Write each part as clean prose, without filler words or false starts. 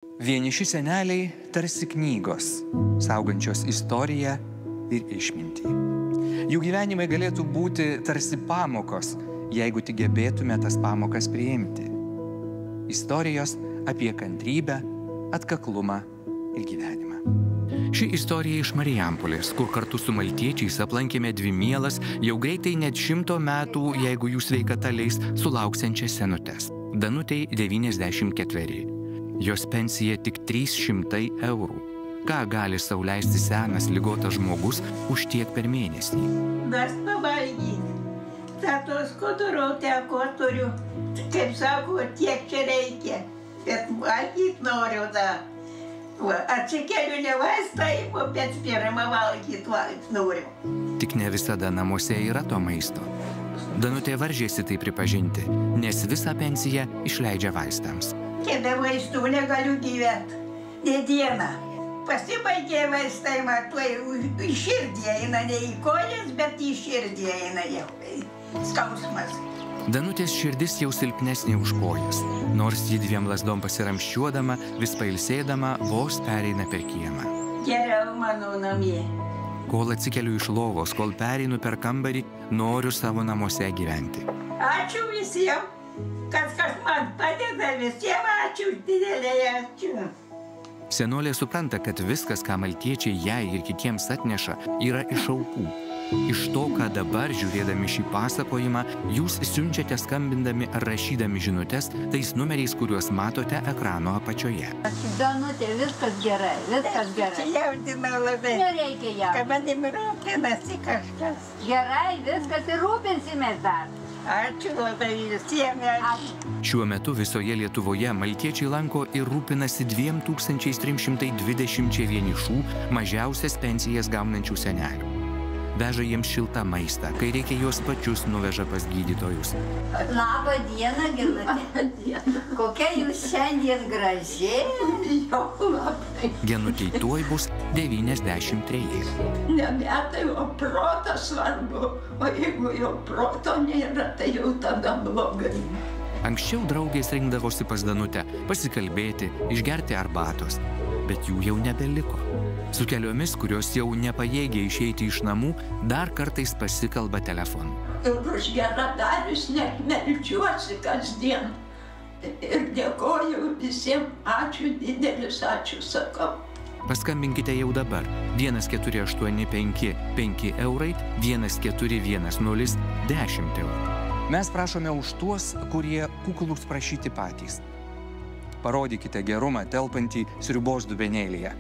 Vieniši seneliai tarsi knygos, saugančios istoriją ir išmintį. Jų gyvenimai galėtų būti tarsi pamokos, jeigu tik gebėtume tas pamokas priimti. Istorijos apie kantrybę, atkaklumą ir gyvenimą. Ši istorija iš Marijampolės, kur kartu su maltiečiais aplankėme dvi mielas, jau greitai net 100 metų, jeigu jų sveikata leis, sulauksiančias senutes. Danutei 94. Jos pensija tik 300 eurų. Ką gali sau leisti senas ligotas žmogus už tiek per mėnesį? Mes pavalgyti. Tato skuduro teko turiu. Kaip sako, tiek čia reikia. Bet valgyti noriu dar. Atsikeliu ne vaistą, bet pirmą valgyti noriu. Tik ne visada namuose yra to maisto. Danutė varžėsi tai pripažinti, nes visą pensiją išleidžia vaistams. Be vaistų negaliu gyventi. Ne dieną. Pasibaigė vaistai, matuoju, į širdį eina, ne į kojas, bet į širdį eina jau. Skausmas. Danutės širdis jau silpnesnė už kojas, nors ji 2 lazdom pasiramščiuodama, vis pailsėdama, vos pereina per kiemą. Geriau mano namie. Kol atsikeliu iš lovos, kol pereinu per kambarį, noriu savo namuose gyventi. Ačiū visiems, kas man padeda, visiems ačiū, didelė ačiū. Senolė supranta, kad viskas, ką maltiečiai jai ir kitiems atneša, yra iš aukų. Iš to, ką dabar, žiūrėdami šį pasakojimą, jūs siunčiate skambindami ar rašydami žinutes tais numeriais, kuriuos matote ekrano apačioje. Danutė, viskas gerai, viskas gerai. Jaudina labai. Nereikia jaudinti. Kad manim rūpinasi kažkas. Gerai, viskas ir rūpinsimės dar. Ačiū labai visiems. Šiuo metu visoje Lietuvoje maltiečiai lanko ir rūpinasi 2320 vienišų, mažiausias pensijas gaunančių senelių. Veža jiems šiltą maistą, kai reikia juos pačius nuveža pas gydytojus. Labą dieną, Genutė. Kokia jūs šiandien graži? Jo, labai. Genutei tuoj bus 93. Ne metai, o protas svarbu. O jeigu jo proto nėra, tai jau tada blogai. Anksčiau draugės rinkdavosi pas Danutę, pasikalbėti, išgerti arbatos, bet jų jau nebeliko. Su keliomis, kurios jau nepajėgia išeiti iš namų, dar kartais pasikalba telefonu. Ir už geradarius net meldžiuosi kasdien. Ir dėkoju visiems, ačiū, didelis ačiū sakau. Paskambinkite jau dabar 1485 5 eurai, 1410 10 eurų. Mes prašome už tuos, kurie kuklūs prašyti patys. Parodykite gerumą telpantį sriubos dubenėlyje.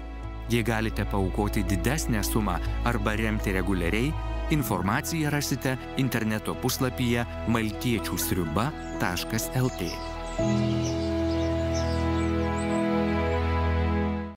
Jei galite paaukoti didesnę sumą arba remti reguliariai, informaciją rasite interneto puslapyje maltiečiusriuba.lt.